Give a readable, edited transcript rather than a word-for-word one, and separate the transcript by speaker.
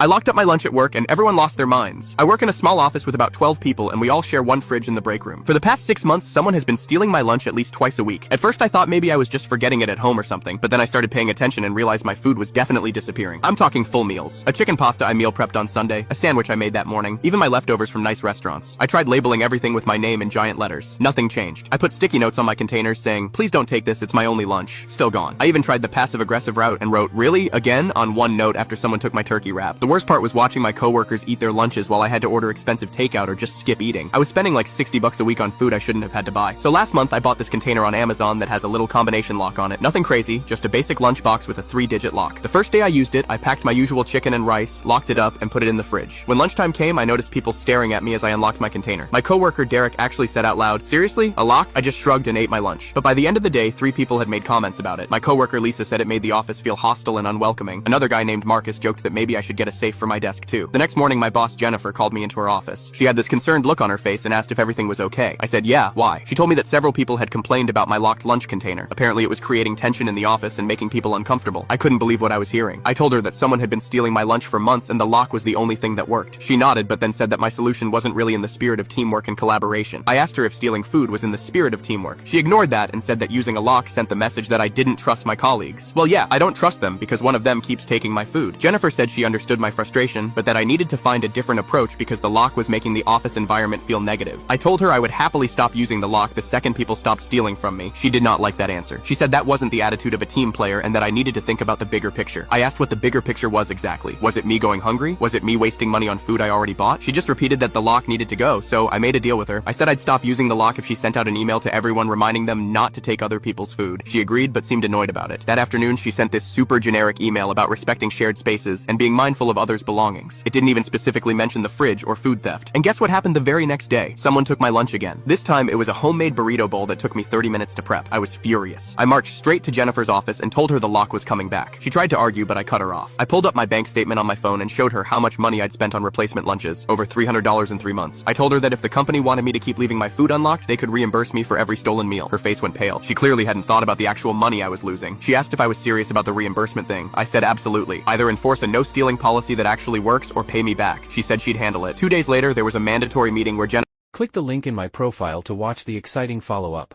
Speaker 1: I locked up my lunch at work and everyone lost their minds. I work in a small office with about 12 people and we all share one fridge in the break room. For the past 6 months, someone has been stealing my lunch at least twice a week. At first I thought maybe I was just forgetting it at home or something, but then I started paying attention and realized my food was definitely disappearing. I'm talking full meals. A chicken pasta I meal prepped on Sunday, a sandwich I made that morning, even my leftovers from nice restaurants. I tried labeling everything with my name in giant letters. Nothing changed. I put sticky notes on my containers saying, "Please don't take this, it's my only lunch." Still gone. I even tried the passive-aggressive route and wrote, "Really? Again?" on one note after someone took my turkey wrap. The worst part was watching my coworkers eat their lunches while I had to order expensive takeout or just skip eating. I was spending like $60 a week on food I shouldn't have had to buy. So last month I bought this container on Amazon that has a little combination lock on it. Nothing crazy, just a basic lunchbox with a 3-digit lock. The first day I used it, I packed my usual chicken and rice, locked it up, and put it in the fridge. When lunchtime came, I noticed people staring at me as I unlocked my container. My coworker Derek actually said out loud, "Seriously? A lock?" I just shrugged and ate my lunch. But by the end of the day, 3 people had made comments about it. My coworker Lisa said it made the office feel hostile and unwelcoming. Another guy named Marcus joked that maybe I should get a safe for my desk too. The next morning, my boss Jennifer called me into her office. She had this concerned look on her face and asked if everything was okay. I said, "Yeah, why?" She told me that several people had complained about my locked lunch container. Apparently it was creating tension in the office and making people uncomfortable. I couldn't believe what I was hearing. I told her that someone had been stealing my lunch for months and the lock was the only thing that worked. She nodded but then said that my solution wasn't really in the spirit of teamwork and collaboration. I asked her if stealing food was in the spirit of teamwork. She ignored that and said that using a lock sent the message that I didn't trust my colleagues. Well, yeah, I don't trust them because one of them keeps taking my food. Jennifer said she understood my frustration, but that I needed to find a different approach because the lock was making the office environment feel negative. I told her I would happily stop using the lock the second people stopped stealing from me. She did not like that answer. She said that wasn't the attitude of a team player and that I needed to think about the bigger picture. I asked what the bigger picture was exactly. Was it me going hungry? Was it me wasting money on food I already bought? She just repeated that the lock needed to go, so I made a deal with her. I said I'd stop using the lock if she sent out an email to everyone reminding them not to take other people's food. She agreed but seemed annoyed about it. That afternoon, she sent this super generic email about respecting shared spaces and being mindful of others' belongings. It didn't even specifically mention the fridge or food theft. And guess what happened the very next day? Someone took my lunch again. This time, it was a homemade burrito bowl that took me 30 minutes to prep. I was furious. I marched straight to Jennifer's office and told her the lock was coming back. She tried to argue, but I cut her off. I pulled up my bank statement on my phone and showed her how much money I'd spent on replacement lunches, over $300 in 3 months. I told her that if the company wanted me to keep leaving my food unlocked, they could reimburse me for every stolen meal. Her face went pale. She clearly hadn't thought about the actual money I was losing. She asked if I was serious about the reimbursement thing. I said absolutely. Either enforce a no-stealing policy that actually works or pay me back. She said she'd handle it. 2 days later, there was a mandatory meeting where Jennifer
Speaker 2: Click the link in my profile to watch the exciting follow-up.